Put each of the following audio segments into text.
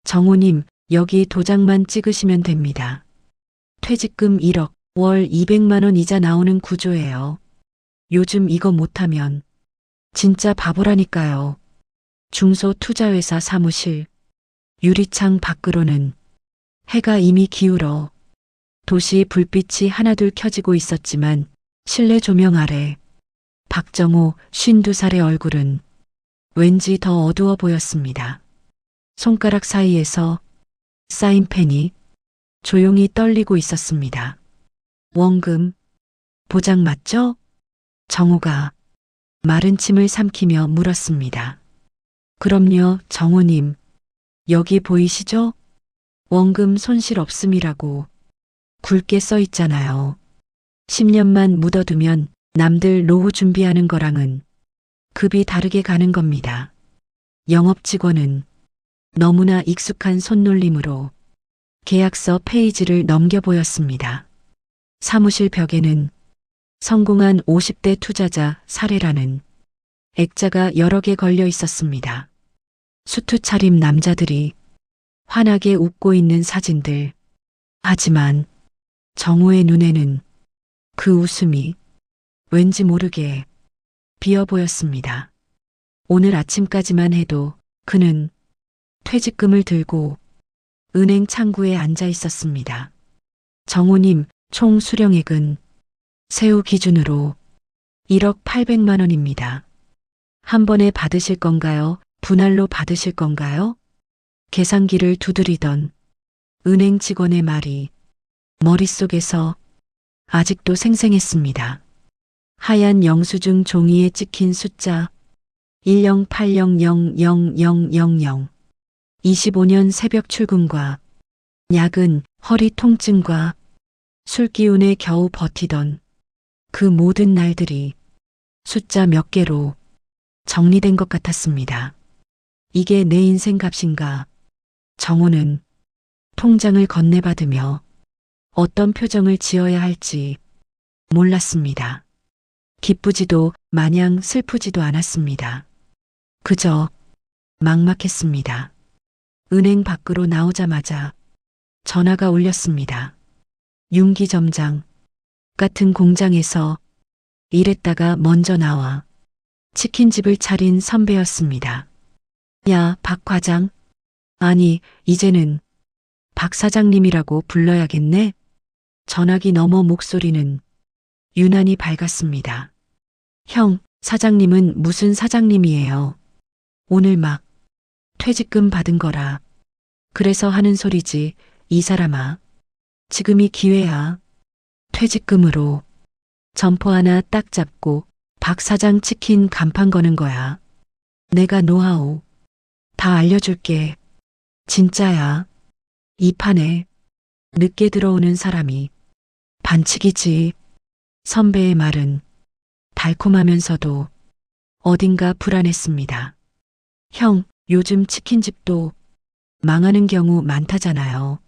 정우님, 여기 도장만 찍으시면 됩니다. 퇴직금 1억, 월 200만 원 이자 나오는 구조예요. 요즘 이거 못하면 진짜 바보라니까요. 중소투자회사 사무실. 유리창 밖으로는 해가 이미 기울어 도시 불빛이 하나둘 켜지고 있었지만 실내 조명 아래 박정호 52살의 얼굴은 왠지 더 어두워 보였습니다. 손가락 사이에서 사인펜이 조용히 떨리고 있었습니다. 원금, 보장 맞죠? 정우가 마른 침을 삼키며 물었습니다. 그럼요, 정우님. 여기 보이시죠? 원금 손실 없음이라고 굵게 써 있잖아요. 10년만 묻어두면 남들 노후 준비하는 거랑은 급이 다르게 가는 겁니다. 영업 직원은 너무나 익숙한 손놀림으로 계약서 페이지를 넘겨 보였습니다. 사무실 벽에는 성공한 50대 투자자 사례라는 액자가 여러 개 걸려 있었습니다. 수트 차림 남자들이 환하게 웃고 있는 사진들. 하지만 정우의 눈에는 그 웃음이 왠지 모르게 비어 보였습니다. 오늘 아침까지만 해도 그는 퇴직금을 들고 은행 창구에 앉아 있었습니다. 정우님, 총 수령액은 세후 기준으로 1억 800만 원입니다. 한 번에 받으실 건가요? 분할로 받으실 건가요? 계산기를 두드리던 은행 직원의 말이 머릿속에서 아직도 생생했습니다. 하얀 영수증 종이에 찍힌 숫자 10800000. 25년 새벽 출근과 야근, 허리 통증과 술 기운에 겨우 버티던 그 모든 날들이 숫자 몇 개로 정리된 것 같았습니다. 이게 내 인생 값인가? 정우는 통장을 건네받으며 어떤 표정을 지어야 할지 몰랐습니다. 기쁘지도 마냥 슬프지도 않았습니다. 그저 막막했습니다. 은행 밖으로 나오자마자 전화가 울렸습니다. 윤기 점장 같은 공장에서 일했다가 먼저 나와 치킨집을 차린 선배였습니다. 야, 박 과장. 아니, 이제는 박 사장님이라고 불러야겠네. 전화기 너머 목소리는 유난히 밝았습니다. 형, 사장님은 무슨 사장님이에요? 오늘 막 퇴직금 받은 거라. 그래서 하는 소리지, 이 사람아. 지금이 기회야. 퇴직금으로 점포 하나 딱 잡고 박 사장 치킨 간판 거는 거야. 내가 노하우 다 알려줄게. 진짜야. 이 판에 늦게 들어오는 사람이 반칙이지. 선배의 말은 달콤하면서도 어딘가 불안했습니다. 형, 요즘 치킨집도 망하는 경우 많다잖아요.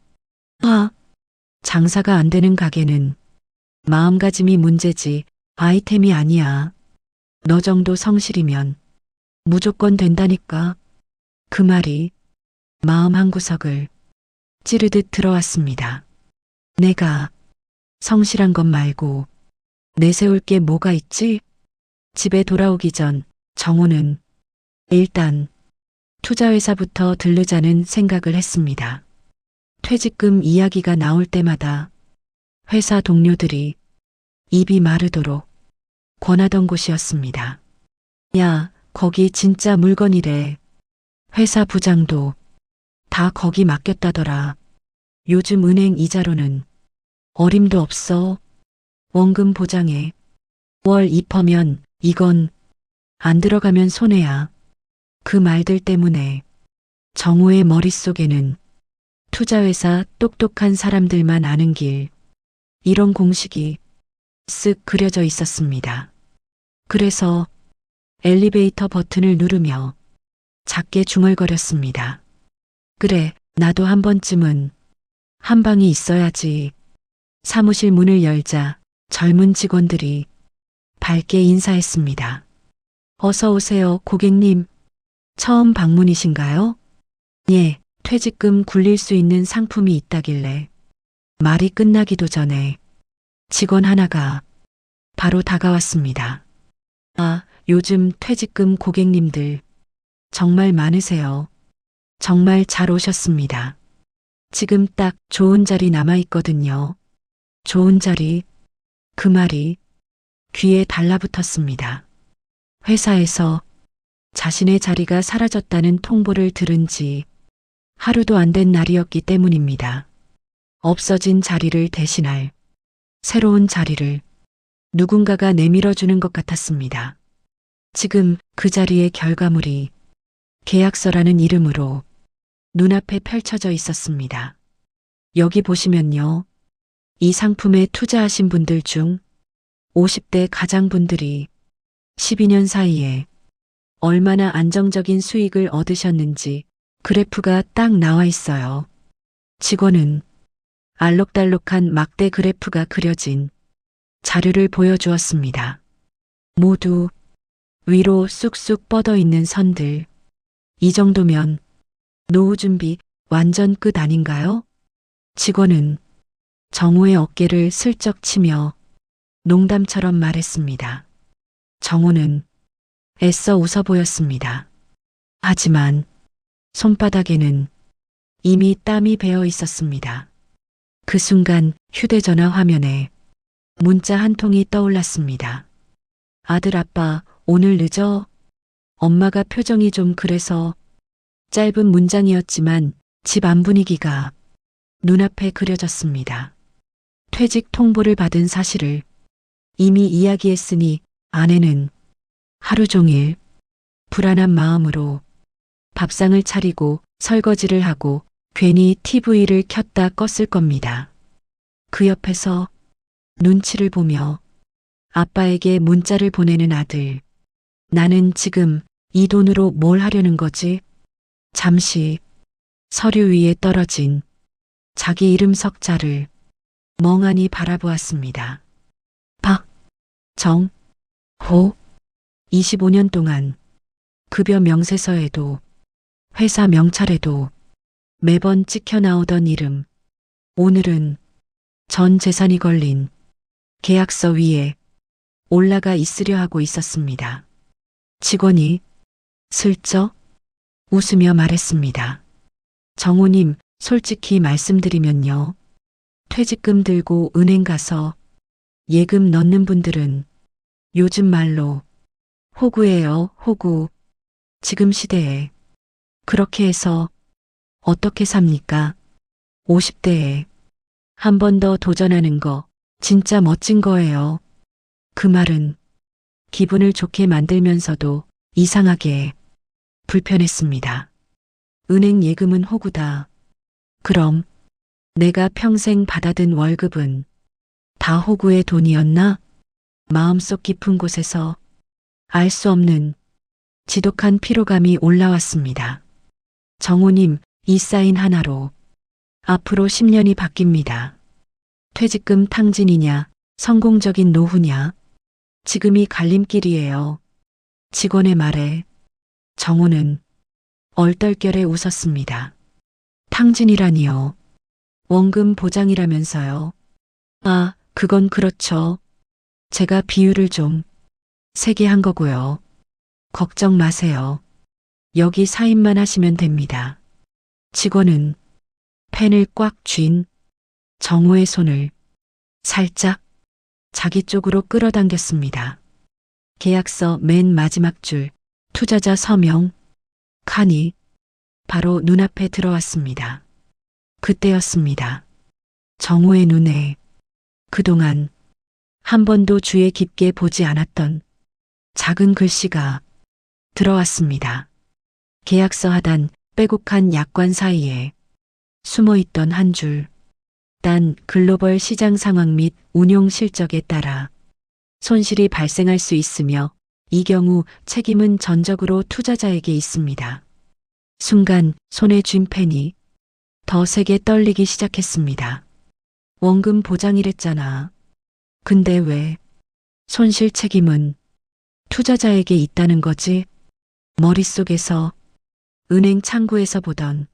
장사가 안 되는 가게는 마음가짐이 문제지 아이템이 아니야. 너 정도 성실이면 무조건 된다니까. 그 말이 마음 한구석을 찌르듯 들어왔습니다. 내가 성실한 것 말고 내세울 게 뭐가 있지? 집에 돌아오기 전 정우는 일단 투자회사부터 들르자는 생각을 했습니다. 퇴직금 이야기가 나올 때마다 회사 동료들이 입이 마르도록 권하던 곳이었습니다. 야, 거기 진짜 물건이래. 회사 부장도 다 거기 맡겼다더라. 요즘 은행 이자로는 어림도 없어. 원금 보장에 월 2%면 이건 안 들어가면 손해야. 그 말들 때문에 정우의 머릿속에는 투자회사 똑똑한 사람들만 아는 길, 이런 공식이 쓱 그려져 있었습니다. 그래서 엘리베이터 버튼을 누르며 작게 중얼거렸습니다. 그래, 나도 한 번쯤은 한 방이 있어야지. 사무실 문을 열자 젊은 직원들이 밝게 인사했습니다. 어서 오세요, 고객님. 처음 방문이신가요? 예, 퇴직금 굴릴 수 있는 상품이 있다길래 말이 끝나기도 전에 직원 하나가 바로 다가왔습니다. 아, 요즘 퇴직금 고객님들 정말 많으세요. 정말 잘 오셨습니다. 지금 딱 좋은 자리 남아 있거든요. 좋은 자리, 그 말이 귀에 달라붙었습니다. 회사에서 자신의 자리가 사라졌다는 통보를 들은 지 하루도 안 된 날이었기 때문입니다. 없어진 자리를 대신할 새로운 자리를 누군가가 내밀어주는 것 같았습니다. 지금 그 자리의 결과물이 계약서라는 이름으로 눈앞에 펼쳐져 있었습니다. 여기 보시면요. 이 상품에 투자하신 분들 중 50대 가장분들이 12년 사이에 얼마나 안정적인 수익을 얻으셨는지 그래프가 딱 나와 있어요. 직원은 알록달록한 막대 그래프가 그려진 자료를 보여주었습니다. 모두 위로 쑥쑥 뻗어 있는 선들. 이 정도면 노후 준비 완전 끝 아닌가요? 직원은 정호의 어깨를 슬쩍 치며 농담처럼 말했습니다. 정호는 애써 웃어 보였습니다. 하지만 손바닥에는 이미 땀이 배어 있었습니다. 그 순간 휴대전화 화면에 문자 한 통이 떠올랐습니다. 아들 아빠 오늘 늦어? 엄마가 표정이 좀 그래서 짧은 문장이었지만 집 안 분위기가 눈앞에 그려졌습니다. 퇴직 통보를 받은 사실을 이미 이야기했으니 아내는 하루 종일 불안한 마음으로 밥상을 차리고 설거지를 하고 괜히 TV를 켰다 껐을 겁니다. 그 옆에서 눈치를 보며 아빠에게 문자를 보내는 아들. 나는 지금 이 돈으로 뭘 하려는 거지? 잠시 서류 위에 떨어진 자기 이름 석자를 멍하니 바라보았습니다. 박정호 25년 동안 급여 명세서에도 회사 명찰에도 매번 찍혀 나오던 이름. 오늘은 전 재산이 걸린 계약서 위에 올라가 있으려 하고 있었습니다. 직원이 슬쩍 웃으며 말했습니다. 정호님, 솔직히 말씀드리면요. 퇴직금 들고 은행 가서 예금 넣는 분들은 요즘 말로 호구예요, 호구. 지금 시대에 그렇게 해서 어떻게 삽니까? 50대에 한 번 더 도전하는 거 진짜 멋진 거예요. 그 말은 기분을 좋게 만들면서도 이상하게 불편했습니다. 은행 예금은 호구다. 그럼 내가 평생 받아든 월급은 다 호구의 돈이었나? 마음속 깊은 곳에서 알 수 없는 지독한 피로감이 올라왔습니다. 정호님, 이 사인 하나로 앞으로 10년이 바뀝니다. 퇴직금 탕진이냐, 성공적인 노후냐, 지금이 갈림길이에요. 직원의 말에 정호는 얼떨결에 웃었습니다. 탕진이라니요. 원금 보장이라면서요. 아, 그건 그렇죠. 제가 비유를 좀 세게 한 거고요. 걱정 마세요. 여기 사인만 하시면 됩니다. 직원은 펜을 꽉 쥔 정호의 손을 살짝 자기 쪽으로 끌어당겼습니다. 계약서 맨 마지막 줄 투자자 서명 칸이 바로 눈앞에 들어왔습니다. 그때였습니다. 정호의 눈에 그동안 한 번도 주의 깊게 보지 않았던 작은 글씨가 들어왔습니다. 계약서 하단 빼곡한 약관 사이에 숨어있던 한 줄. 단 글로벌 시장 상황 및 운용 실적에 따라 손실이 발생할 수 있으며 이 경우 책임은 전적으로 투자자에게 있습니다. 순간 손에 쥔 펜이 더 세게 떨리기 시작했습니다. 원금 보장이랬잖아. 근데 왜 손실 책임은 투자자에게 있다는 거지? 머릿속에서 은행 창구에서 보던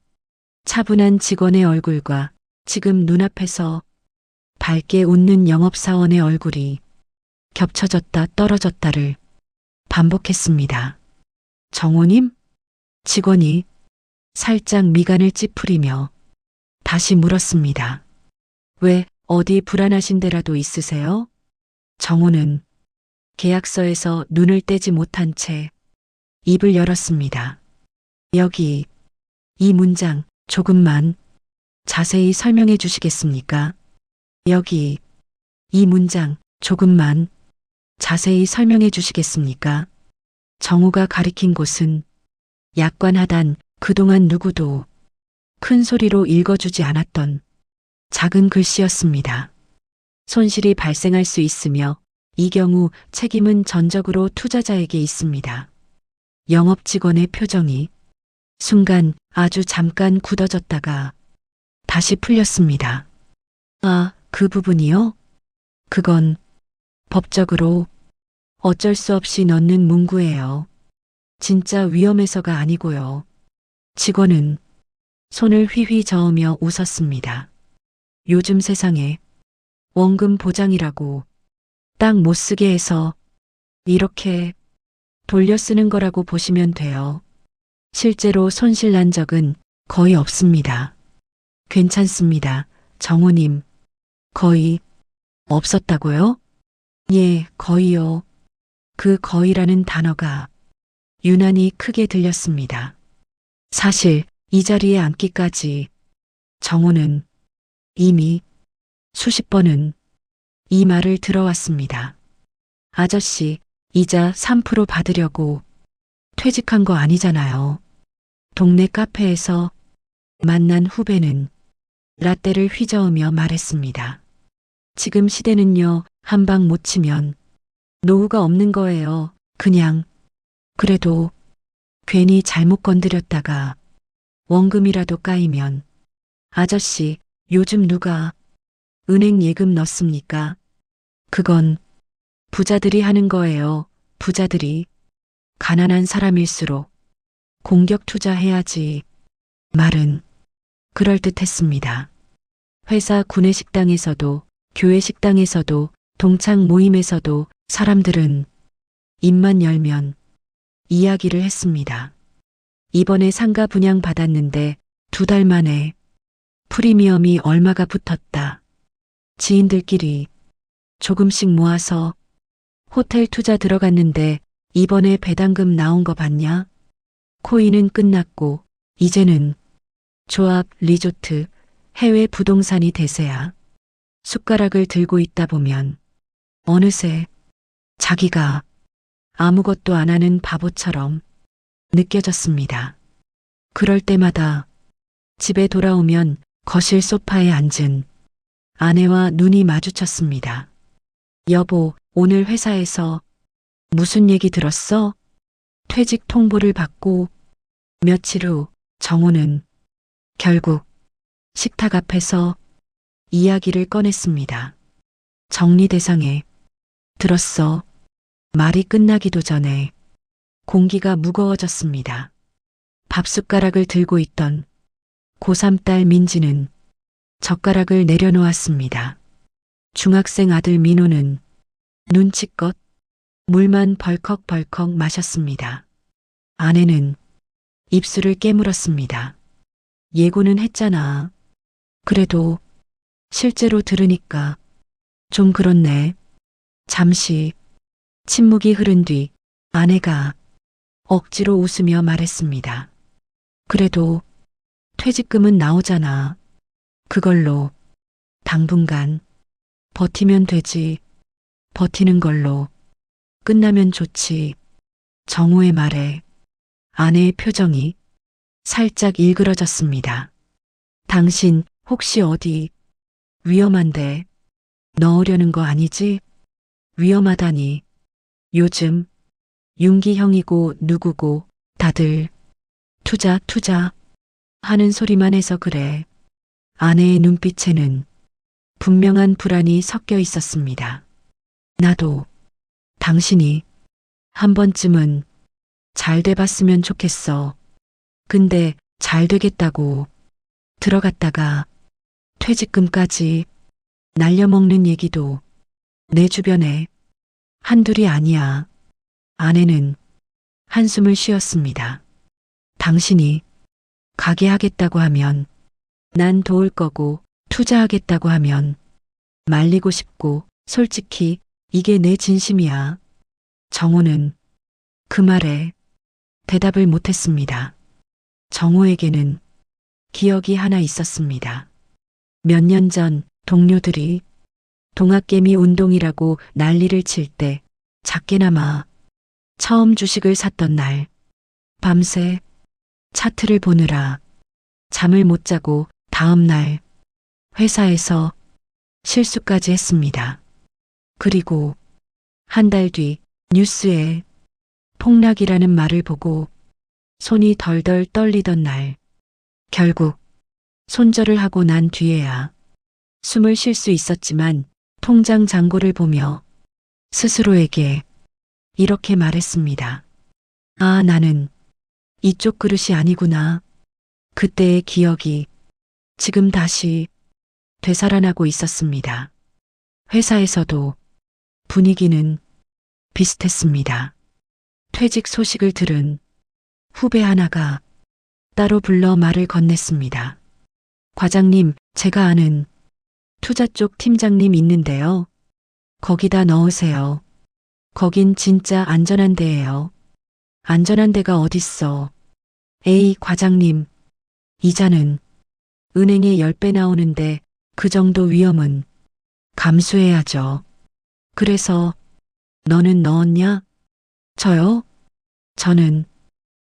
차분한 직원의 얼굴과 지금 눈앞에서 밝게 웃는 영업사원의 얼굴이 겹쳐졌다 떨어졌다를 반복했습니다. 정호님? 직원이 살짝 미간을 찌푸리며 다시 물었습니다. 왜 어디 불안하신 데라도 있으세요? 정호는 계약서에서 눈을 떼지 못한 채 입을 열었습니다. 여기 이 문장 조금만 자세히 설명해 주시겠습니까? 여기 이 문장 조금만 자세히 설명해 주시겠습니까? 정우가 가리킨 곳은 약관 하단 그동안 누구도 큰 소리로 읽어주지 않았던 작은 글씨였습니다. 손실이 발생할 수 있으며 이 경우 책임은 전적으로 투자자에게 있습니다. 영업 직원의 표정이 순간 아주 잠깐 굳어졌다가 다시 풀렸습니다. 아, 그 부분이요? 그건 법적으로 어쩔 수 없이 넣는 문구예요. 진짜 위험해서가 아니고요. 직원은 손을 휘휘 저으며 웃었습니다. 요즘 세상에 원금 보장이라고 딱 못 쓰게 해서 이렇게 돌려 쓰는 거라고 보시면 돼요. 실제로 손실 난 적은 거의 없습니다. 괜찮습니다. 정우님, 거의 없었다고요? 예, 거의요. 그 거의라는 단어가 유난히 크게 들렸습니다. 사실 이 자리에 앉기까지 정호는 이미 수십 번은 이 말을 들어왔습니다. 아저씨, 이자 3% 받으려고 퇴직한 거 아니잖아요. 동네 카페에서 만난 후배는 라떼를 휘저으며 말했습니다. 지금 시대는요, 한 방 못 치면 노후가 없는 거예요. 그냥 그래도 괜히 잘못 건드렸다가 원금이라도 까이면 아저씨, 요즘 누가 은행 예금 넣습니까? 그건 부자들이 하는 거예요. 부자들이 가난한 사람일수록 공격 투자해야지. 말은 그럴듯했습니다. 회사 구내식당에서도 교회 식당에서도 동창 모임에서도 사람들은 입만 열면 이야기를 했습니다. 이번에 상가 분양 받았는데 2달 만에 프리미엄이 얼마가 붙었다. 지인들끼리 조금씩 모아서 호텔 투자 들어갔는데 이번에 배당금 나온 거 봤냐? 코인은 끝났고 이제는 조합, 리조트, 해외 부동산이 대세야. 숟가락을 들고 있다 보면 어느새 자기가 아무것도 안 하는 바보처럼 느껴졌습니다. 그럴 때마다 집에 돌아오면 거실 소파에 앉은 아내와 눈이 마주쳤습니다. 여보, 오늘 회사에서 무슨 얘기 들었어? 퇴직 통보를 받고 며칠 후 정호는 결국 식탁 앞에서 이야기를 꺼냈습니다. 정리대상에 들었어. 말이 끝나기도 전에 공기가 무거워졌습니다. 밥숟가락을 들고 있던 고3 딸 민지는 젓가락을 내려놓았습니다. 중학생 아들 민호는 눈치껏 물만 벌컥벌컥 마셨습니다. 아내는 입술을 깨물었습니다. 예고는 했잖아. 그래도 실제로 들으니까 좀 그렇네. 잠시 침묵이 흐른 뒤 아내가 억지로 웃으며 말했습니다. 그래도 퇴직금은 나오잖아. 그걸로 당분간 버티면 되지. 버티는 걸로 끝나면 좋지. 정우의 말에 아내의 표정이 살짝 일그러졌습니다. 당신 혹시 어디 위험한데 넣으려는 거 아니지? 위험하다니. 요즘 윤기형이고 누구고 다들 투자 하는 소리만 해서 그래. 아내의 눈빛에는 분명한 불안이 섞여 있었습니다. 나도 당신이 한 번쯤은 잘 돼봤으면 좋겠어. 근데 잘 되겠다고 들어갔다가 퇴직금까지 날려먹는 얘기도 내 주변에 한둘이 아니야. 아내는 한숨을 쉬었습니다. 당신이 가게 하겠다고 하면 난 도울 거고 투자하겠다고 하면 말리고 싶고 솔직히 이게 내 진심이야. 정호는 그 말에 대답을 못했습니다. 정호에게는 기억이 하나 있었습니다. 몇 년 전 동료들이 동학개미 운동이라고 난리를 칠 때 작게나마 처음 주식을 샀던 날, 밤새 차트를 보느라 잠을 못 자고 다음 날 회사에서 실수까지 했습니다. 그리고 한 달 뒤 뉴스에 폭락이라는 말을 보고 손이 덜덜 떨리던 날, 결국 손절을 하고 난 뒤에야 숨을 쉴 수 있었지만 통장 잔고를 보며 스스로에게 이렇게 말했습니다. 아, 나는 이쪽 그릇이 아니구나. 그때의 기억이 지금 다시 되살아나고 있었습니다. 회사에서도 분위기는 비슷했습니다. 퇴직 소식을 들은 후배 하나가 따로 불러 말을 건넸습니다. 과장님, 제가 아는 투자 쪽 팀장님 있는데요. 거기다 넣으세요. 거긴 진짜 안전한 데예요. 안전한 데가 어딨어. 에이, 과장님. 이자는 은행에 10배 나오는데 그 정도 위험은 감수해야죠. 그래서 너는 넣었냐? 저요? 저는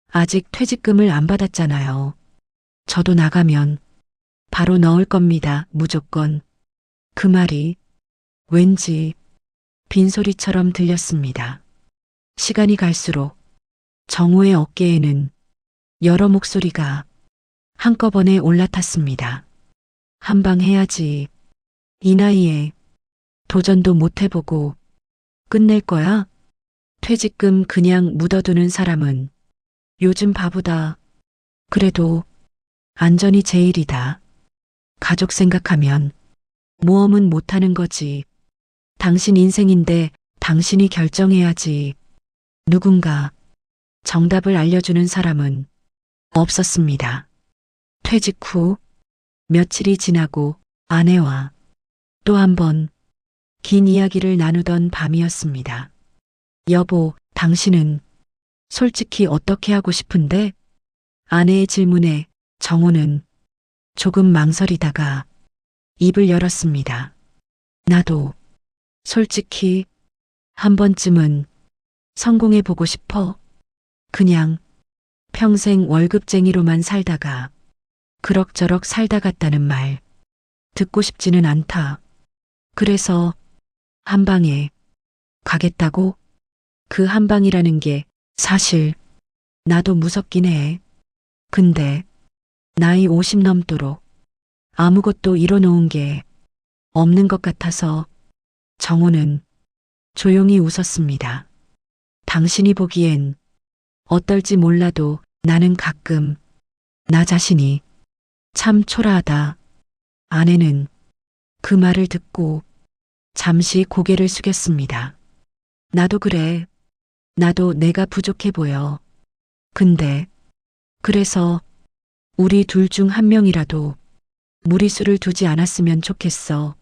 아직 퇴직금을 안 받았잖아요. 저도 나가면 바로 넣을 겁니다. 무조건. 그 말이 왠지 빈소리처럼 들렸습니다. 시간이 갈수록 정호의 어깨에는 여러 목소리가 한꺼번에 올라탔습니다. 한방 해야지. 이 나이에 도전도 못 해보고 끝낼 거야? 퇴직금 그냥 묻어두는 사람은 요즘 바보다. 그래도 안전이 제일이다. 가족 생각하면 모험은 못하는 거지. 당신 인생인데 당신이 결정해야지. 누군가 정답을 알려주는 사람은 없었습니다. 퇴직 후 며칠이 지나고 아내와 또 한 번 긴 이야기를 나누던 밤이었습니다. 여보, 당신은 솔직히 어떻게 하고 싶은데? 아내의 질문에 정호는 조금 망설이다가 입을 열었습니다. 나도 솔직히 한 번쯤은 성공해 보고 싶어. 그냥 평생 월급쟁이로만 살다가 그럭저럭 살다 갔다는 말 듣고 싶지는 않다. 그래서 한 방에 가겠다고? 그 한 방이라는 게 사실 나도 무섭긴 해. 근데 나이 50 넘도록 아무것도 이뤄놓은 게 없는 것 같아서. 정호는 조용히 웃었습니다. 당신이 보기엔 어떨지 몰라도 나는 가끔 나 자신이 참 초라하다. 아내는 그 말을 듣고 잠시 고개를 숙였습니다. 나도 그래. 나도 내가 부족해 보여. 근데 그래서 우리 둘 중 한 명이라도 무리수를 두지 않았으면 좋겠어.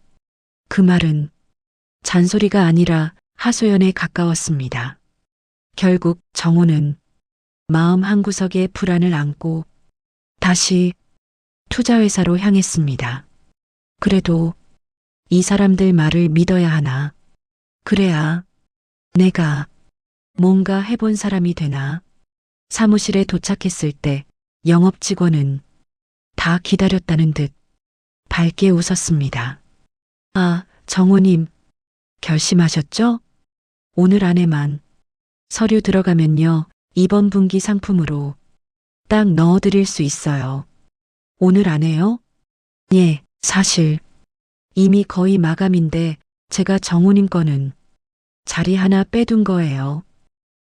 그 말은 잔소리가 아니라 하소연에 가까웠습니다. 결국 정호는 마음 한구석에 불안을 안고 다시 투자회사로 향했습니다. 그래도 이 사람들 말을 믿어야 하나? 그래야 내가 뭔가 해본 사람이 되나? 사무실에 도착했을 때 영업 직원은 다 기다렸다는 듯 밝게 웃었습니다. 아, 정호님, 결심하셨죠? 오늘 안에만 서류 들어가면요, 이번 분기 상품으로 딱 넣어드릴 수 있어요. 오늘 안에요? 예, 사실 이미 거의 마감인데 제가 정호님 거는 자리 하나 빼둔 거예요.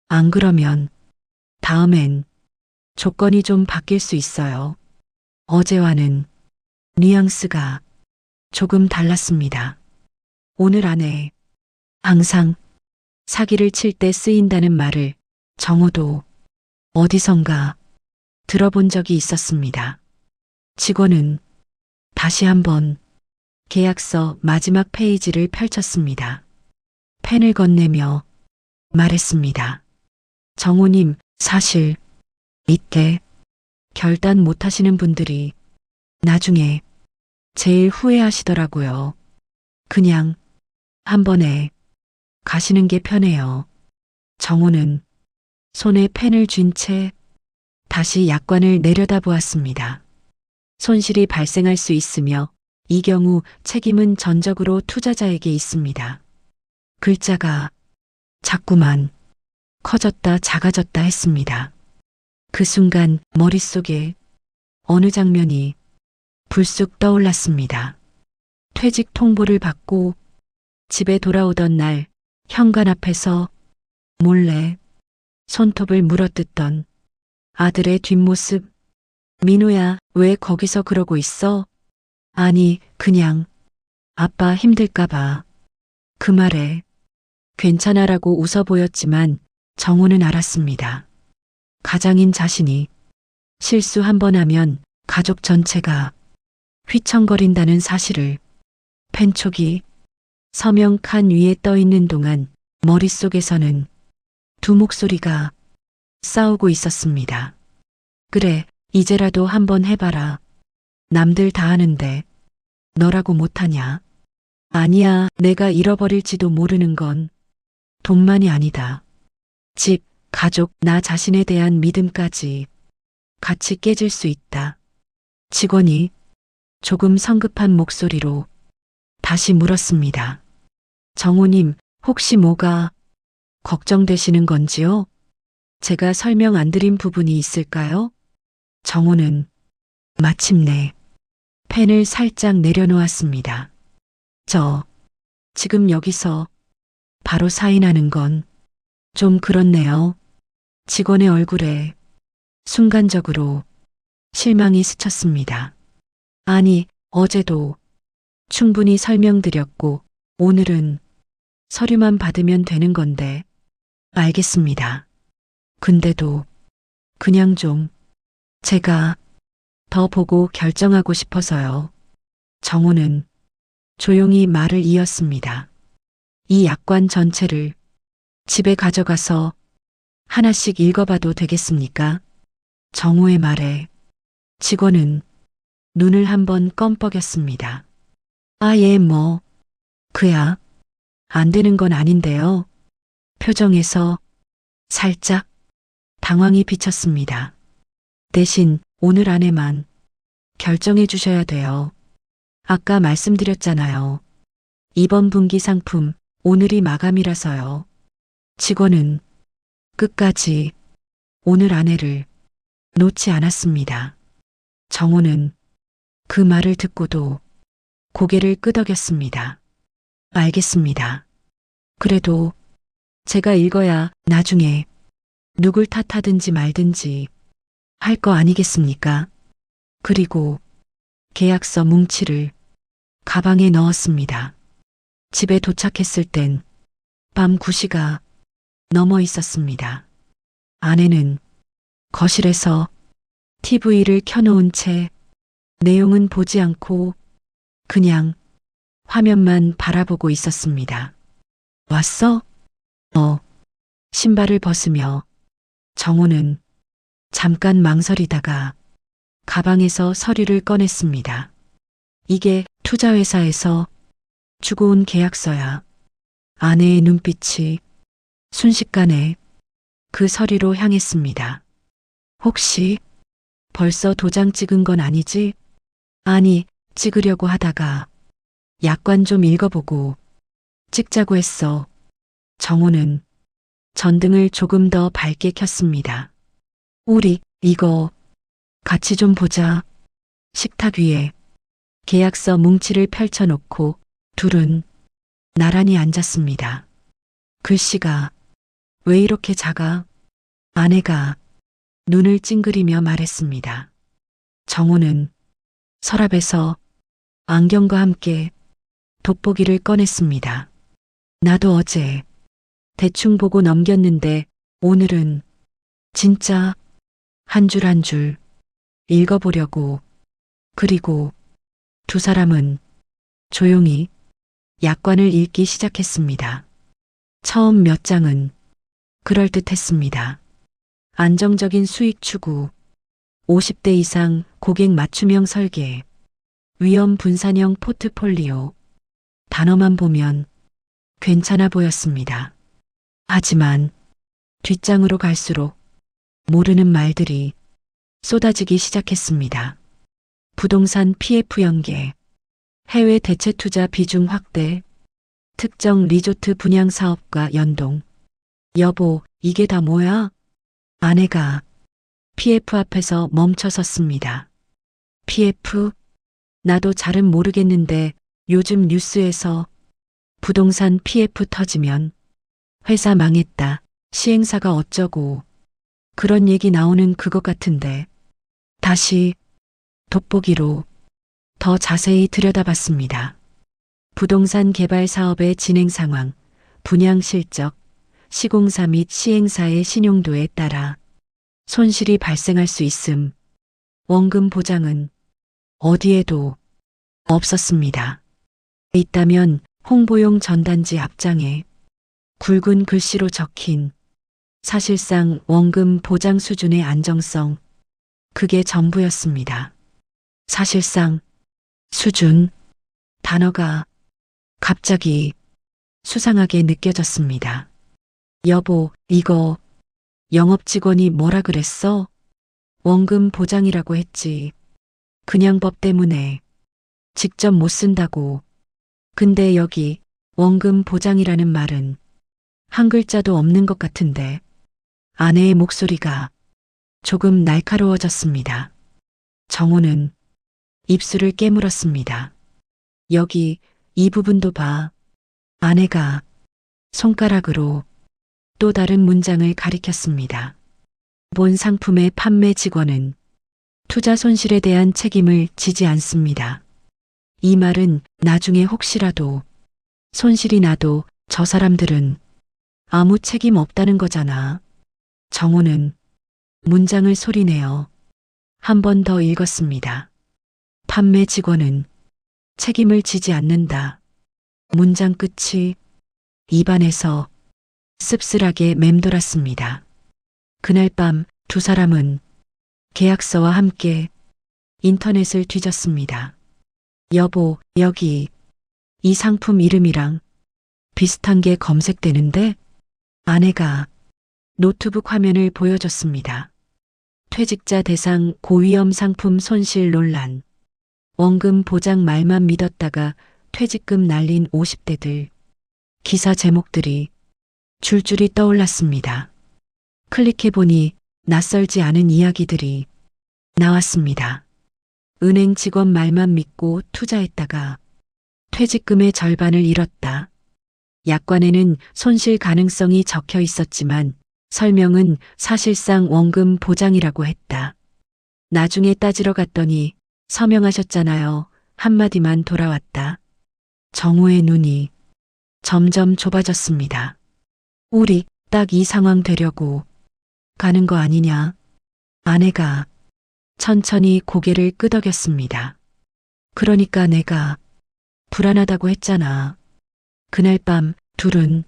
안 그러면 다음엔 조건이 좀 바뀔 수 있어요. 어제와는 뉘앙스가 조금 달랐습니다. 오늘 안에 항상 사기를 칠 때 쓰인다는 말을 정호도 어디선가 들어본 적이 있었습니다. 직원은 다시 한번 계약서 마지막 페이지를 펼쳤습니다. 펜을 건네며 말했습니다. 정호님, 사실 이때 결단 못 하시는 분들이 나중에 제일 후회하시더라고요. 그냥 한 번에 가시는 게 편해요. 정호는 손에 펜을 쥔 채 다시 약관을 내려다보았습니다. 손실이 발생할 수 있으며 이 경우 책임은 전적으로 투자자에게 있습니다. 글자가 자꾸만 커졌다 작아졌다 했습니다. 그 순간 머릿속에 어느 장면이 불쑥 떠올랐습니다. 퇴직 통보를 받고 집에 돌아오던 날 현관 앞에서 몰래 손톱을 물어뜯던 아들의 뒷모습. 민호야, 왜 거기서 그러고 있어? 아니, 그냥 아빠 힘들까봐. 그 말에 괜찮아라고 웃어 보였지만 정호는 알았습니다. 가장인 자신이 실수 한 번 하면 가족 전체가 휘청거린다는 사실을. 펜촉이 서명 칸 위에 떠 있는 동안 머릿속에서는 두 목소리가 싸우고 있었습니다. 그래, 이제라도 한번 해봐라. 남들 다 하는데 너라고 못하냐? 아니야, 내가 잃어버릴지도 모르는 건 돈만이 아니다. 집, 가족, 나 자신에 대한 믿음까지 같이 깨질 수 있다. 직원이 조금 성급한 목소리로 다시 물었습니다. 정호님, 혹시 뭐가 걱정되시는 건지요? 제가 설명 안 드린 부분이 있을까요? 정호는 마침내 펜을 살짝 내려놓았습니다. 지금 여기서 바로 사인하는 건 좀 그렇네요. 직원의 얼굴에 순간적으로 실망이 스쳤습니다. 아니, 어제도 충분히 설명드렸고 오늘은 서류만 받으면 되는 건데. 알겠습니다. 근데도 그냥 좀 제가 더 보고 결정하고 싶어서요. 정호는 조용히 말을 이었습니다. 이 약관 전체를 집에 가져가서 하나씩 읽어봐도 되겠습니까? 정호의 말에 직원은 눈을 한번 껌뻑였습니다. 아, 예, 뭐, 그야 안 되는 건 아닌데요. 표정에서 살짝 당황이 비쳤습니다. 대신 오늘 안에만 결정해 주셔야 돼요. 아까 말씀드렸잖아요. 이번 분기 상품 오늘이 마감이라서요. 직원은 끝까지 오늘 안에를 놓지 않았습니다. 정호는 그 말을 듣고도 고개를 끄덕였습니다. 알겠습니다. 그래도 제가 읽어야 나중에 누굴 탓하든지 말든지 할 거 아니겠습니까? 그리고 계약서 뭉치를 가방에 넣었습니다. 집에 도착했을 땐 밤 9시가 넘어 있었습니다. 아내는 거실에서 TV를 켜놓은 채 내용은 보지 않고 그냥 화면만 바라보고 있었습니다. 왔어? 신발을 벗으며 정호는 잠깐 망설이다가 가방에서 서류를 꺼냈습니다. 이게 투자회사에서 주고 온 계약서야. 아내의 눈빛이 순식간에 그 서류로 향했습니다. 혹시 벌써 도장 찍은 건 아니지? 아니, 찍으려고 하다가 약관 좀 읽어보고 찍자고 했어. 정호는 전등을 조금 더 밝게 켰습니다. 우리 이거 같이 좀 보자. 식탁 위에 계약서 뭉치를 펼쳐놓고 둘은 나란히 앉았습니다. 글씨가 왜 이렇게 작아? 아내가 눈을 찡그리며 말했습니다. 정호는 서랍에서 안경과 함께 돋보기를 꺼냈습니다. 나도 어제 대충 보고 넘겼는데 오늘은 진짜 한 줄 한 줄 읽어보려고. 그리고 두 사람은 조용히 약관을 읽기 시작했습니다. 처음 몇 장은 그럴듯했습니다. 안정적인 수익 추구, 50대 이상 고객 맞춤형 설계, 위험 분산형 포트폴리오. 단어만 보면 괜찮아 보였습니다. 하지만 뒷장으로 갈수록 모르는 말들이 쏟아지기 시작했습니다. 부동산 PF 연계, 해외 대체 투자 비중 확대, 특정 리조트 분양 사업과 연동. 여보, 이게 다 뭐야? 아내가 PF 앞에서 멈춰 섰습니다. PF? 나도 잘은 모르겠는데 요즘 뉴스에서 부동산 PF 터지면 회사 망했다, 시행사가 어쩌고 그런 얘기 나오는 그것 같은데. 다시 돋보기로 더 자세히 들여다봤습니다. 부동산 개발 사업의 진행 상황, 분양 실적, 시공사 및 시행사의 신용도에 따라 손실이 발생할 수 있음. 원금 보장은 어디에도 없었습니다. 있다면 홍보용 전단지 앞장에 굵은 글씨로 적힌 사실상 원금 보장 수준의 안정성, 그게 전부였습니다. 사실상 수준, 단어가 갑자기 수상하게 느껴졌습니다. 여보, 이거 영업 직원이 뭐라 그랬어? 원금 보장이라고 했지. 그냥 법 때문에 직접 못 쓴다고. 근데 여기 원금 보장이라는 말은 한 글자도 없는 것 같은데. 아내의 목소리가 조금 날카로워졌습니다. 정호는 입술을 깨물었습니다. 여기 이 부분도 봐. 아내가 손가락으로 또 다른 문장을 가리켰습니다. 본 상품의 판매 직원은 투자 손실에 대한 책임을 지지 않습니다. 이 말은 나중에 혹시라도 손실이 나도 저 사람들은 아무 책임 없다는 거잖아. 정호는 문장을 소리내어 한 번 더 읽었습니다. 판매 직원은 책임을 지지 않는다. 문장 끝이 입안에서 씁쓸하게 맴돌았습니다. 그날 밤 두 사람은 계약서와 함께 인터넷을 뒤졌습니다. 여보, 여기 이 상품 이름이랑 비슷한 게 검색되는데? 아내가 노트북 화면을 보여줬습니다. 퇴직자 대상 고위험 상품 손실 논란. 원금 보장 말만 믿었다가 퇴직금 날린 50대들. 기사 제목들이 줄줄이 떠올랐습니다. 클릭해보니 낯설지 않은 이야기들이 나왔습니다. 은행 직원 말만 믿고 투자했다가 퇴직금의 절반을 잃었다. 약관에는 손실 가능성이 적혀 있었지만 설명은 사실상 원금 보장이라고 했다. 나중에 따지러 갔더니 서명하셨잖아요. 한마디만 돌아왔다. 정호의 눈이 점점 좁아졌습니다. 우리 딱 이 상황 되려고 가는 거 아니냐? 아내가 천천히 고개를 끄덕였습니다. 그러니까 내가 불안하다고 했잖아. 그날 밤 둘은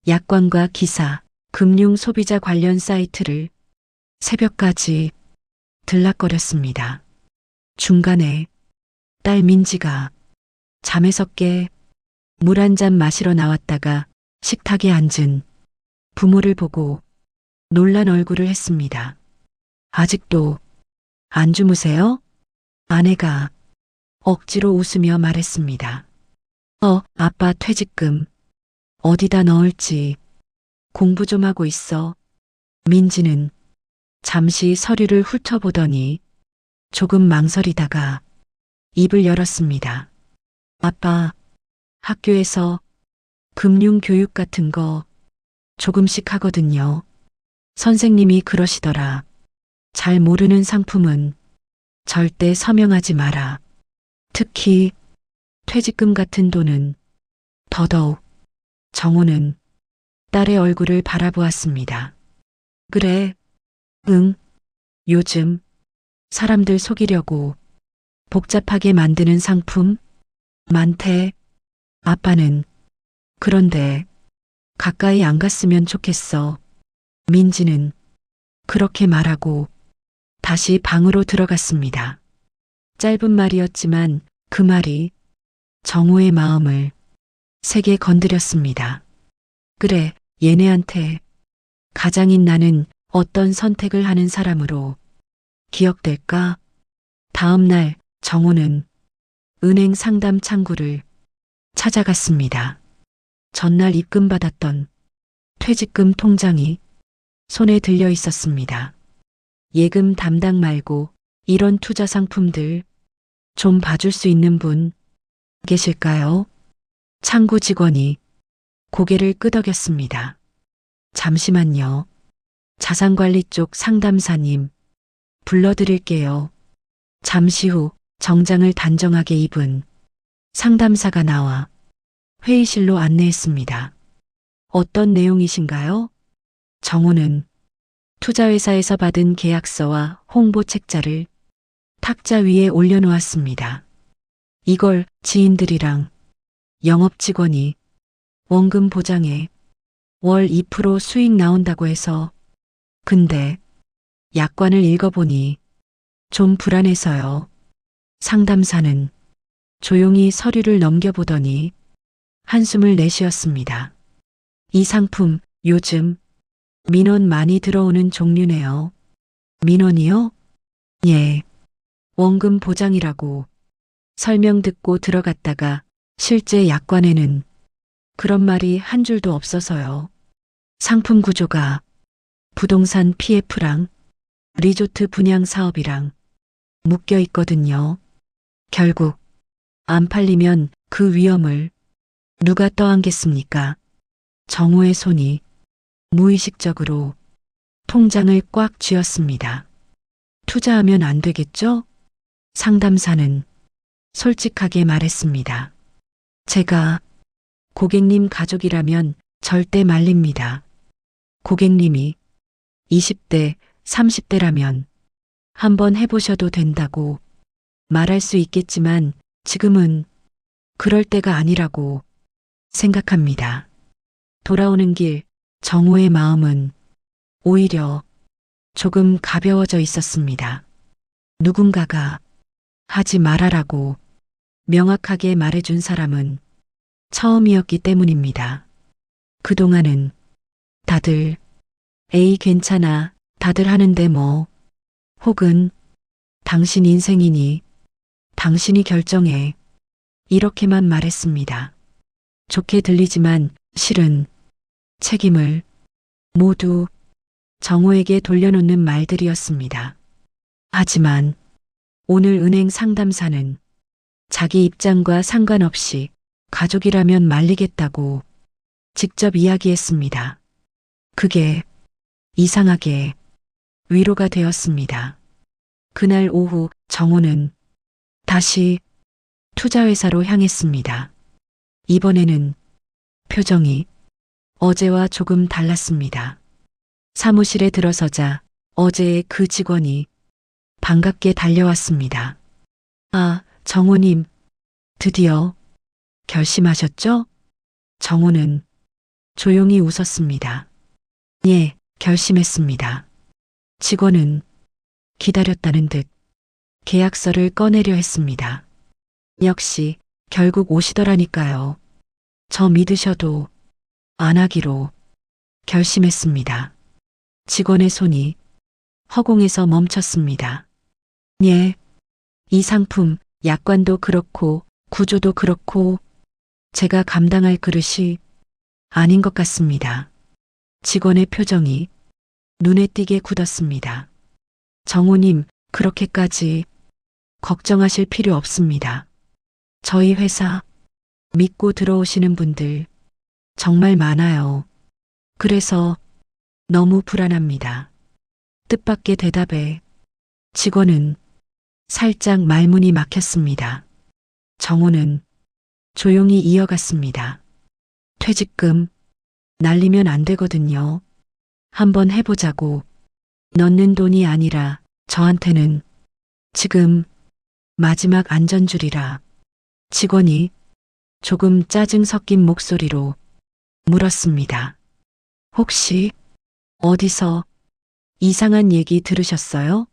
약관과 기사, 금융 소비자 관련 사이트를 새벽까지 들락거렸습니다. 중간에 딸 민지가 잠에서 깨 물 한 잔 마시러 나왔다가 식탁에 앉은 부모를 보고 놀란 얼굴을 했습니다. 아직도 안 주무세요? 아내가 억지로 웃으며 말했습니다. 아빠 퇴직금 어디다 넣을지 공부 좀 하고 있어. 민지는 잠시 서류를 훑어보더니 조금 망설이다가 입을 열었습니다. 아빠, 학교에서 금융 교육 같은 거 조금씩 하거든요. 선생님이 그러시더라. 잘 모르는 상품은 절대 서명하지 마라. 특히 퇴직금 같은 돈은 더더욱. 정호는 딸의 얼굴을 바라보았습니다. 그래, 응, 요즘 사람들 속이려고 복잡하게 만드는 상품 많대. 아빠는 그런데 가까이 안 갔으면 좋겠어. 민지는 그렇게 말하고 다시 방으로 들어갔습니다. 짧은 말이었지만 그 말이 정호의 마음을 세게 건드렸습니다. 그래, 얘네한테 가장인 나는 어떤 선택을 하는 사람으로 기억될까? 다음 날 정호는 은행 상담 창구를 찾아갔습니다. 전날 입금받았던 퇴직금 통장이 손에 들려 있었습니다. 예금 담당 말고 이런 투자 상품들 좀 봐줄 수 있는 분 계실까요? 창구 직원이 고개를 끄덕였습니다. 잠시만요. 자산관리 쪽 상담사님 불러드릴게요. 잠시 후 정장을 단정하게 입은 상담사가 나와 회의실로 안내했습니다. 어떤 내용이신가요? 정호는 투자회사에서 받은 계약서와 홍보 책자를 탁자 위에 올려놓았습니다. 이걸 지인들이랑 영업 직원이 원금 보장에 월 2% 수익 나온다고 해서. 근데 약관을 읽어보니 좀 불안해서요. 상담사는 조용히 서류를 넘겨보더니 한숨을 내쉬었습니다. 이 상품 요즘 민원 많이 들어오는 종류네요. 민원이요? 예. 원금 보장이라고 설명 듣고 들어갔다가 실제 약관에는 그런 말이 한 줄도 없어서요. 상품 구조가 부동산 PF랑 리조트 분양 사업이랑 묶여 있거든요. 결국 안 팔리면 그 위험을 누가 떠안겠습니까? 정호의 손이 무의식적으로 통장을 꽉 쥐었습니다. 투자하면 안 되겠죠? 상담사는 솔직하게 말했습니다. 제가 고객님 가족이라면 절대 말립니다. 고객님이 20대, 30대라면 한번 해보셔도 된다고 말할 수 있겠지만 지금은 그럴 때가 아니라고 생각합니다. 돌아오는 길 정호의 마음은 오히려 조금 가벼워져 있었습니다. 누군가가 하지 말아라고 명확하게 말해준 사람은 처음이었기 때문입니다. 그동안은 다들 에이 괜찮아 다들 하는데 뭐 혹은 당신 인생이니 당신이 결정해 이렇게만 말했습니다. 좋게 들리지만 실은 책임을 모두 정호에게 돌려놓는 말들이었습니다. 하지만 오늘 은행 상담사는 자기 입장과 상관없이 가족이라면 말리겠다고 직접 이야기했습니다. 그게 이상하게 위로가 되었습니다. 그날 오후 정호는 다시 투자회사로 향했습니다. 이번에는 표정이 어제와 조금 달랐습니다. 사무실에 들어서자 어제의 그 직원이 반갑게 달려왔습니다. 아, 정호님, 드디어 결심하셨죠? 정호는 조용히 웃었습니다. 예, 결심했습니다. 직원은 기다렸다는 듯 계약서를 꺼내려 했습니다. 역시 결국 오시더라니까요. 저 믿으셔도 안 하기로 결심했습니다. 직원의 손이 허공에서 멈췄습니다. 예, 이 상품 약관도 그렇고 구조도 그렇고 제가 감당할 그릇이 아닌 것 같습니다. 직원의 표정이 눈에 띄게 굳었습니다. 정호님, 그렇게까지 걱정하실 필요 없습니다. 저희 회사 믿고 들어오시는 분들 정말 많아요. 그래서 너무 불안합니다. 뜻밖의 대답에 직원은 살짝 말문이 막혔습니다. 정호는 조용히 이어갔습니다. 퇴직금 날리면 안 되거든요. 한번 해보자고. 넣는 돈이 아니라 저한테는 지금 마지막 안전줄이라. 직원이 조금 짜증 섞인 목소리로 물었습니다. 혹시 어디서 이상한 얘기 들으셨어요?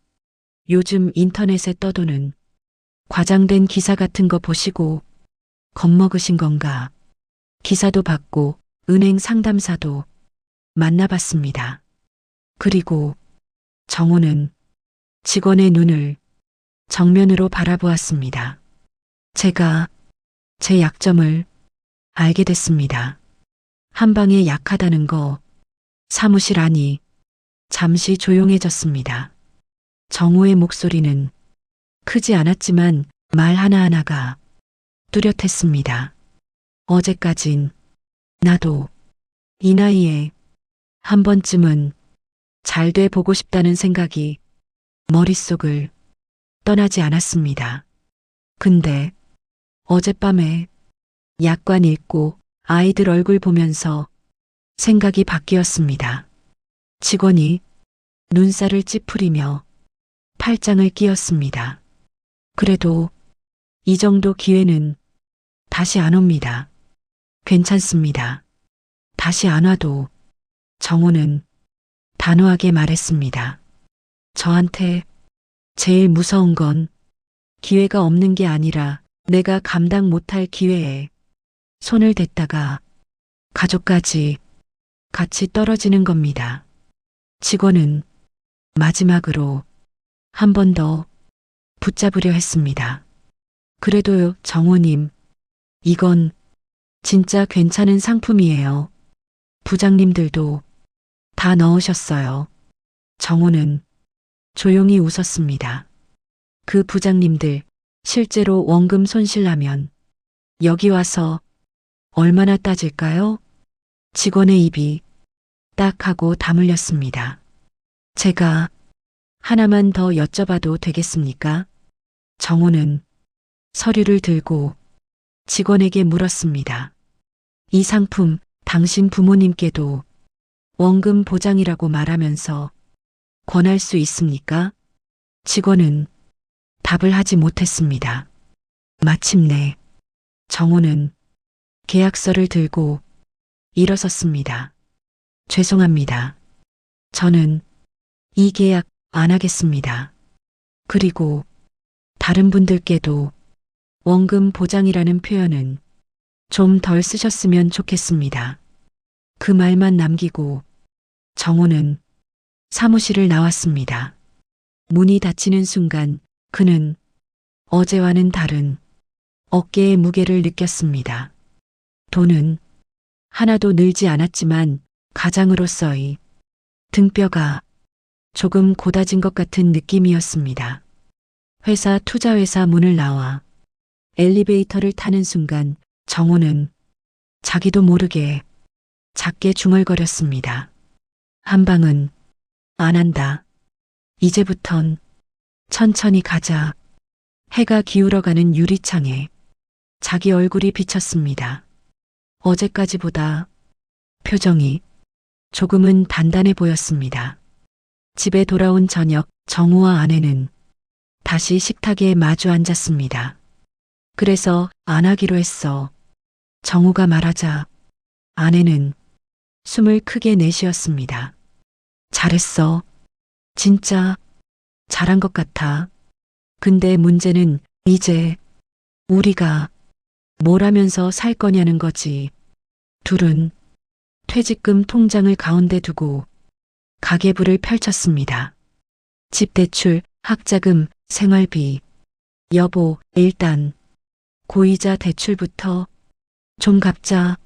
요즘 인터넷에 떠도는 과장된 기사 같은 거 보시고 겁먹으신 건가? 기사도 받고 은행 상담사도 만나봤습니다. 그리고 정호는 직원의 눈을 정면으로 바라보았습니다. 제가 제 약점을 알게 됐습니다. 한 방에 약하다는 거. 사무실 안이 잠시 조용해졌습니다. 정호의 목소리는 크지 않았지만 말 하나하나가 뚜렷했습니다. 어제까진 나도 이 나이에 한 번쯤은 잘 돼 보고 싶다는 생각이 머릿속을 떠나지 않았습니다. 근데 어젯밤에 약관 읽고 아이들 얼굴 보면서 생각이 바뀌었습니다. 직원이 눈살을 찌푸리며 팔짱을 끼었습니다. 그래도 이 정도 기회는 다시 안 옵니다. 괜찮습니다. 다시 안 와도. 정호는 단호하게 말했습니다. 저한테 제일 무서운 건 기회가 없는 게 아니라 내가 감당 못할 기회에 손을 댔다가 가족까지 같이 떨어지는 겁니다. 직원은 마지막으로 한 번 더 붙잡으려 했습니다. 그래도요, 정호님, 이건 진짜 괜찮은 상품이에요. 부장님들도 다 넣으셨어요. 정호는 조용히 웃었습니다. 그 부장님들 실제로 원금 손실나면 여기 와서 얼마나 따질까요? 직원의 입이 딱 하고 다물렸습니다. 제가 하나만 더 여쭤봐도 되겠습니까? 정호는 서류를 들고 직원에게 물었습니다. 이 상품 당신 부모님께도 원금 보장이라고 말하면서 권할 수 있습니까? 직원은 답을 하지 못했습니다. 마침내 정호는 계약서를 들고 일어섰습니다. 죄송합니다. 저는 이 계약 안 하겠습니다. 그리고 다른 분들께도 원금 보장이라는 표현은 좀 덜 쓰셨으면 좋겠습니다. 그 말만 남기고 정호는 사무실을 나왔습니다. 문이 닫히는 순간 그는 어제와는 다른 어깨의 무게를 느꼈습니다. 돈은 하나도 늘지 않았지만 가장으로서의 등뼈가 조금 고다진 것 같은 느낌이었습니다. 회사 투자회사 문을 나와 엘리베이터를 타는 순간 정호는 자기도 모르게 작게 중얼거렸습니다. 한 방은 안 한다. 이제부턴 천천히 가자. 해가 기울어가는 유리창에 자기 얼굴이 비쳤습니다. 어제까지보다 표정이 조금은 단단해 보였습니다. 집에 돌아온 저녁 정우와 아내는 다시 식탁에 마주 앉았습니다. 그래서 안 하기로 했어. 정우가 말하자 아내는 숨을 크게 내쉬었습니다. 잘했어. 진짜 잘한 것 같아. 근데 문제는 이제 우리가 뭘 하면서 살 거냐는 거지. 둘은 퇴직금 통장을 가운데 두고 가계부를 펼쳤습니다. 집 대출, 학자금, 생활비. 여보, 일단 고이자 대출부터 좀 갚자.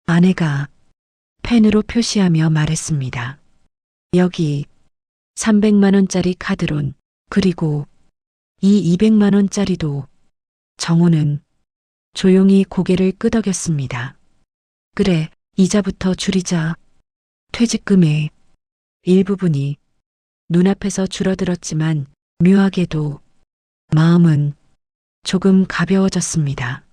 아내가 펜으로 표시하며 말했습니다. 여기 300만 원짜리 카드론, 그리고 이 200만 원짜리도. 정호는 조용히 고개를 끄덕였습니다. 그래, 이자부터 줄이자. 퇴직금의 일부분이 눈앞에서 줄어들었지만 묘하게도 마음은 조금 가벼워졌습니다.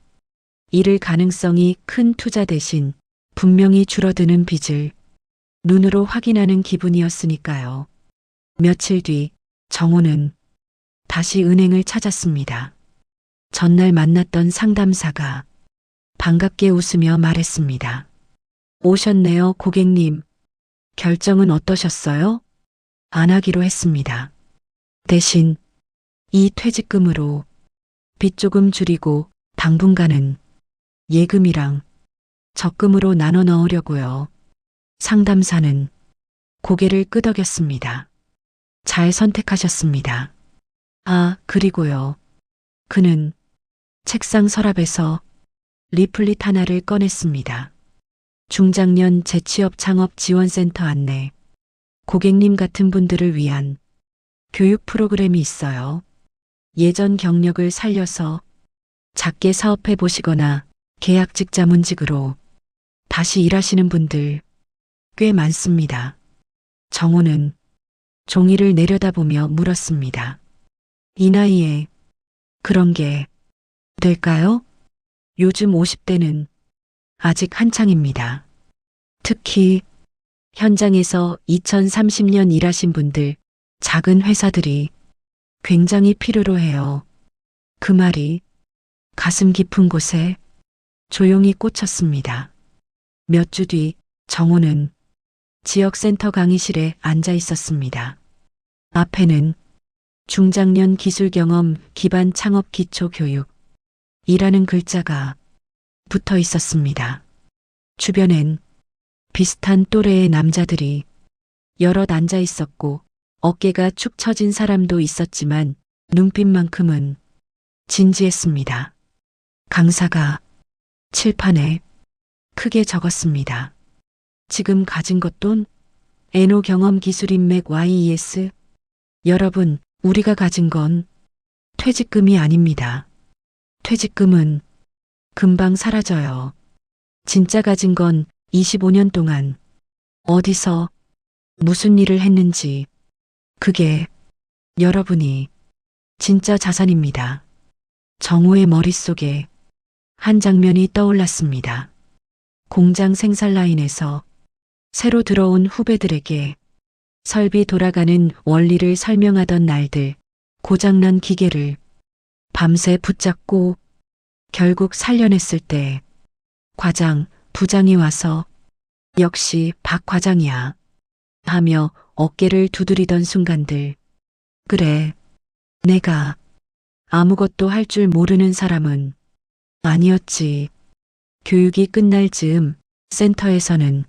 잃을 가능성이 큰 투자 대신 분명히 줄어드는 빚을 눈으로 확인하는 기분이었으니까요. 며칠 뒤 정호는 다시 은행을 찾았습니다. 전날 만났던 상담사가 반갑게 웃으며 말했습니다. 오셨네요, 고객님. 결정은 어떠셨어요? 안 하기로 했습니다. 대신 이 퇴직금으로 빚 조금 줄이고 당분간은 예금이랑 적금으로 나눠 넣으려고요. 상담사는 고개를 끄덕였습니다. 잘 선택하셨습니다. 아, 그리고요. 그는 책상 서랍에서 리플릿 하나를 꺼냈습니다. 중장년 재취업 창업 지원센터 안내. 고객님 같은 분들을 위한 교육 프로그램이 있어요. 예전 경력을 살려서 작게 사업해 보시거나 계약직 자문직으로 다시 일하시는 분들 꽤 많습니다. 정호는 종이를 내려다보며 물었습니다. 이 나이에 그런 게 될까요? 요즘 50대는 아직 한창입니다. 특히 현장에서 2030년 일하신 분들, 작은 회사들이 굉장히 필요로 해요. 그 말이 가슴 깊은 곳에 조용히 꽂혔습니다. 몇 주 뒤 정호는 지역센터 강의실에 앉아 있었습니다. 앞에는 중장년 기술 경험 기반 창업 기초 교육 이라는 글자가 붙어 있었습니다. 주변엔 비슷한 또래의 남자들이 여럿 앉아 있었고 어깨가 축 처진 사람도 있었지만 눈빛만큼은 진지했습니다. 강사가 칠판에 크게 적었습니다. 지금 가진 것돈 에노 경험 기술 인맥 YES. 여러분, 우리가 가진 건 퇴직금이 아닙니다. 퇴직금은 금방 사라져요. 진짜 가진 건 25년 동안 어디서 무슨 일을 했는지 그게 여러분이 진짜 자산입니다. 정호의 머릿속에 한 장면이 떠올랐습니다. 공장 생산 라인에서 새로 들어온 후배들에게 설비 돌아가는 원리를 설명하던 날들, 고장난 기계를 밤새 붙잡고 결국 살려냈을 때 과장, 부장이 와서 역시 박 과장이야 하며 어깨를 두드리던 순간들. 그래, 내가 아무것도 할 줄 모르는 사람은 아니었지. 교육이 끝날 즈음 센터에서는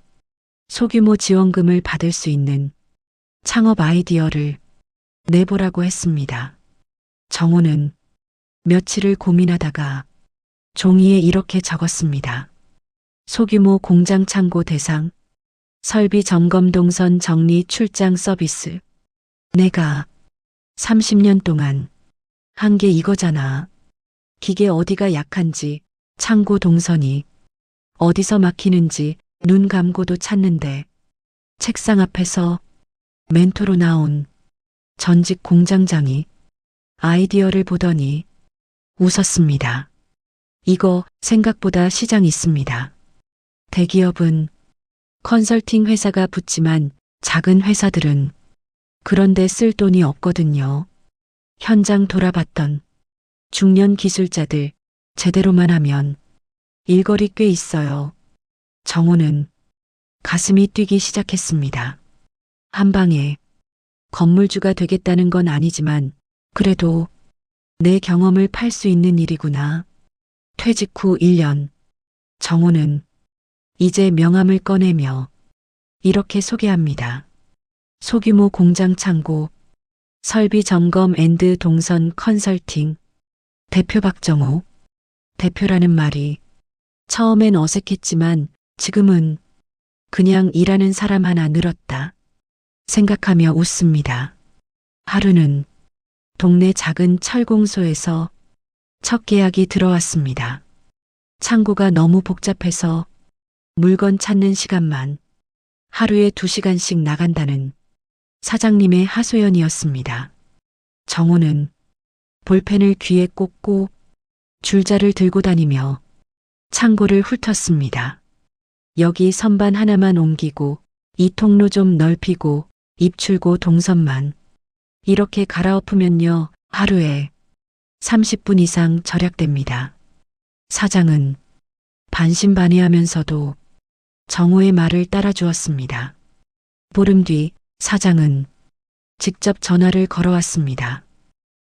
소규모 지원금을 받을 수 있는 창업 아이디어를 내보라고 했습니다. 정호는 며칠을 고민하다가 종이에 이렇게 적었습니다. 소규모 공장 창고 대상, 설비 점검 동선 정리 출장 서비스. 내가 30년 동안 한 게 이거잖아. 기계 어디가 약한지, 창고 동선이 어디서 막히는지 눈 감고도 찾는데 책상 앞에서 멘토로 나온 전직 공장장이 아이디어를 보더니 웃었습니다. 이거 생각보다 시장 있습니다. 대기업은 컨설팅 회사가 붙지만 작은 회사들은 그런데 쓸 돈이 없거든요. 현장 돌아봤던 중년 기술자들 제대로만 하면 일거리 꽤 있어요. 정호는 가슴이 뛰기 시작했습니다. 한 방에 건물주가 되겠다는 건 아니지만 그래도 내 경험을 팔 수 있는 일이구나. 퇴직 후 1년, 정호는 이제 명함을 꺼내며 이렇게 소개합니다. 소규모 공장 창고, 설비 점검 앤드 동선 컨설팅, 대표 박정호. 대표라는 말이 처음엔 어색했지만 지금은 그냥 일하는 사람 하나 늘었다 생각하며 웃습니다. 하루는 동네 작은 철공소에서 첫 계약이 들어왔습니다. 창고가 너무 복잡해서 물건 찾는 시간만 하루에 2시간씩 나간다는 사장님의 하소연이었습니다. 정호는 볼펜을 귀에 꽂고 줄자를 들고 다니며 창고를 훑었습니다. 여기 선반 하나만 옮기고 이 통로 좀 넓히고 입출고 동선만 이렇게 갈아엎으면요 하루에 30분 이상 절약됩니다. 사장은 반신반의하면서도 정호의 말을 따라주었습니다. 보름 뒤 사장은 직접 전화를 걸어왔습니다.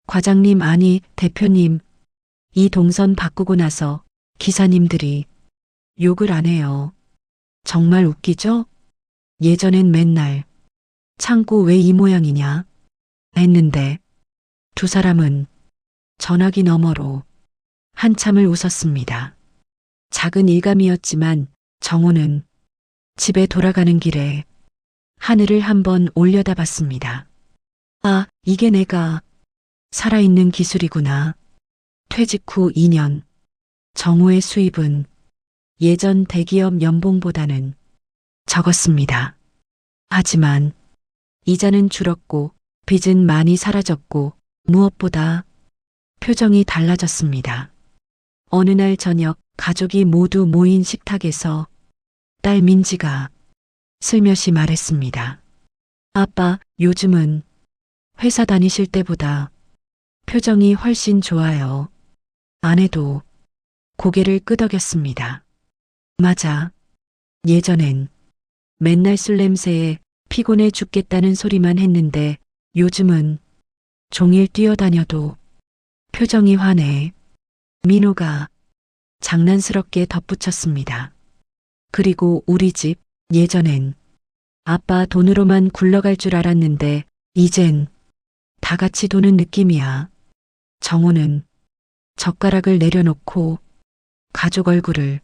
과장님 아니 대표님, 이 동선 바꾸고 나서 기사님들이 욕을 안 해요. 정말 웃기죠? 예전엔 맨날 창고 왜 이 모양이냐 했는데 두 사람은 전화기 너머로 한참을 웃었습니다. 작은 일감이었지만 정호는 집에 돌아가는 길에 하늘을 한번 올려다봤습니다. 아, 이게 내가 살아있는 기술이구나. 퇴직 후 2년. 정호의 수입은 예전 대기업 연봉보다는 적었습니다. 하지만 이자는 줄었고 빚은 많이 사라졌고 무엇보다 표정이 달라졌습니다. 어느 날 저녁 가족이 모두 모인 식탁에서 딸 민지가 슬며시 말했습니다. 아빠, 요즘은 회사 다니실 때보다 표정이 훨씬 좋아요. 아내도 고개를 끄덕였습니다. 맞아. 예전엔 맨날 술 냄새에 피곤해 죽겠다는 소리만 했는데 요즘은 종일 뛰어다녀도 표정이 환해. 민호가 장난스럽게 덧붙였습니다. 그리고 우리 집 예전엔 아빠 돈으로만 굴러갈 줄 알았는데 이젠 다 같이 도는 느낌이야. 정호는 젓가락을 내려놓고 가족 얼굴을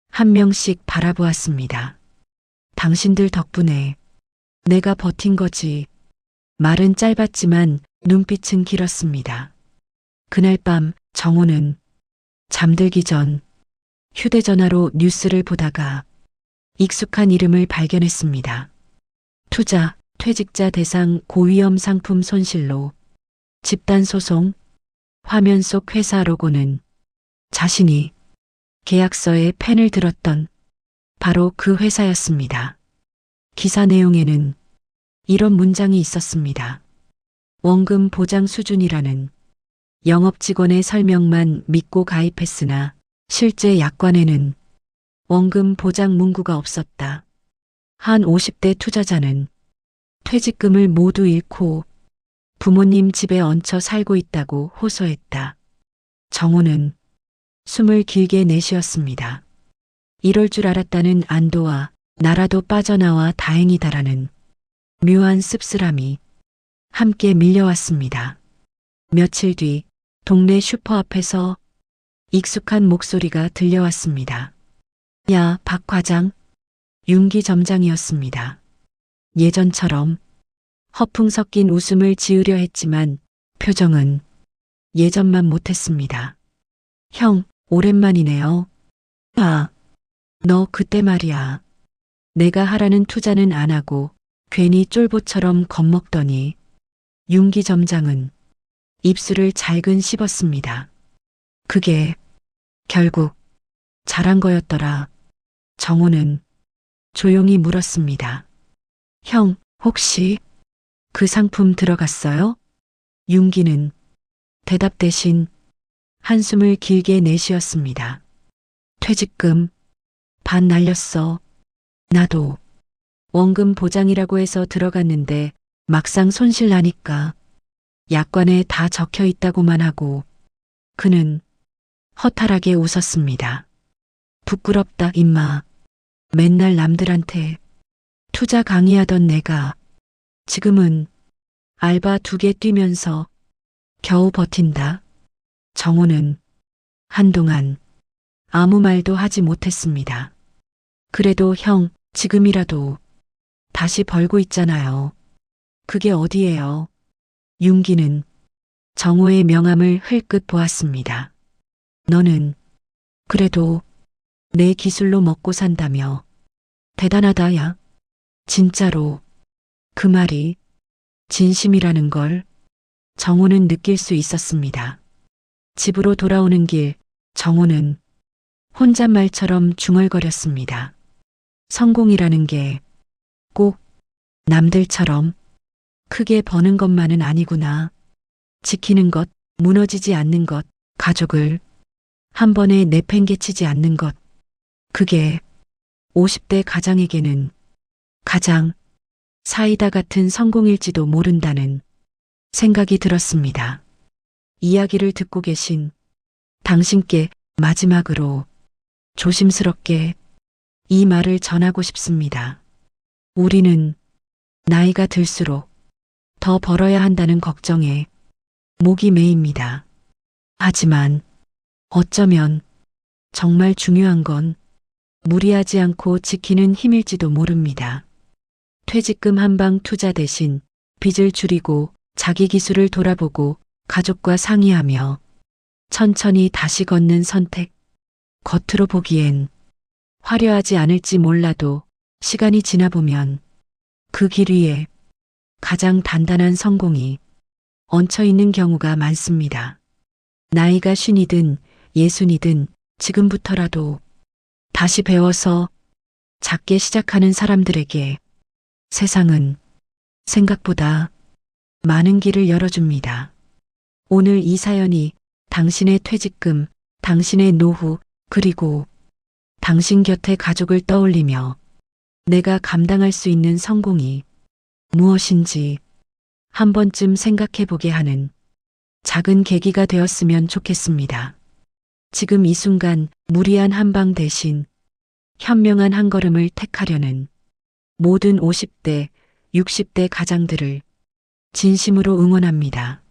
한 명씩 바라보았습니다. 당신들 덕분에 내가 버틴 거지. 말은 짧았지만 눈빛은 길었습니다. 그날 밤 정호는 잠들기 전 휴대전화로 뉴스를 보다가 익숙한 이름을 발견했습니다. 투자, 퇴직자 대상 고위험 상품 손실로 집단 소송, 화면 속 회사 로고는 자신이 계약서에 펜을 들었던 바로 그 회사였습니다. 기사 내용에는 이런 문장이 있었습니다. 원금 보장 수준이라는 영업직원의 설명만 믿고 가입했으나 실제 약관에는 원금 보장 문구가 없었다. 한 50대 투자자는 퇴직금을 모두 잃고 부모님 집에 얹혀 살고 있다고 호소했다. 정호는 숨을 길게 내쉬었습니다. 이럴 줄 알았다는 안도와 나라도 빠져나와 다행이다라는 묘한 씁쓸함이 함께 밀려왔습니다. 며칠 뒤 동네 슈퍼 앞에서 익숙한 목소리가 들려왔습니다. 야, 박 과장. 윤기 점장이었습니다. 예전처럼 허풍 섞인 웃음을 지으려 했지만 표정은 예전만 못했습니다. 형, 오랜만이네요. 아, 너 그때 말이야. 내가 하라는 투자는 안 하고 괜히 쫄보처럼 겁먹더니 윤기 점장은 입술을 잘근 씹었습니다. 그게 결국 잘한 거였더라. 정호는 조용히 물었습니다. 형, 혹시 그 상품 들어갔어요? 윤기는 대답 대신 한숨을 길게 내쉬었습니다. 퇴직금 반 날렸어. 나도 원금 보장이라고 해서 들어갔는데 막상 손실 나니까 약관에 다 적혀 있다고만 하고 그는 허탈하게 웃었습니다. 부끄럽다 임마. 맨날 남들한테 투자 강의하던 내가 지금은 알바 2개 뛰면서 겨우 버틴다. 정호는 한동안 아무 말도 하지 못했습니다. 그래도 형, 지금이라도 다시 벌고 있잖아요. 그게 어디예요? 윤기는 정호의 명함을 흘끗 보았습니다. 너는 그래도 내 기술로 먹고 산다며. 대단하다, 야. 진짜로 그 말이 진심이라는 걸 정호는 느낄 수 있었습니다. 집으로 돌아오는 길 정호는 혼잣말처럼 중얼거렸습니다. 성공이라는 게 꼭 남들처럼 크게 버는 것만은 아니구나. 지키는 것, 무너지지 않는 것, 가족을 한 번에 내팽개치지 않는 것. 그게 50대 가장에게는 가장 사이다 같은 성공일지도 모른다는 생각이 들었습니다. 이야기를 듣고 계신 당신께 마지막으로 조심스럽게 이 말을 전하고 싶습니다. 우리는 나이가 들수록 더 벌어야 한다는 걱정에 목이 메입니다. 하지만 어쩌면 정말 중요한 건 무리하지 않고 지키는 힘일지도 모릅니다. 퇴직금 한 방 투자 대신 빚을 줄이고 자기 기술을 돌아보고 가족과 상의하며 천천히 다시 걷는 선택. 겉으로 보기엔 화려하지 않을지 몰라도 시간이 지나보면 그 길 위에 가장 단단한 성공이 얹혀 있는 경우가 많습니다. 나이가 50이든 60이든 지금부터라도 다시 배워서 작게 시작하는 사람들에게 세상은 생각보다 많은 길을 열어줍니다. 오늘 이 사연이 당신의 퇴직금, 당신의 노후, 그리고 당신 곁의 가족을 떠올리며 내가 감당할 수 있는 성공이 무엇인지 한 번쯤 생각해 보게 하는 작은 계기가 되었으면 좋겠습니다. 지금 이 순간 무리한 한 방 대신 현명한 한 걸음을 택하려는 모든 50대, 60대 가장들을 진심으로 응원합니다.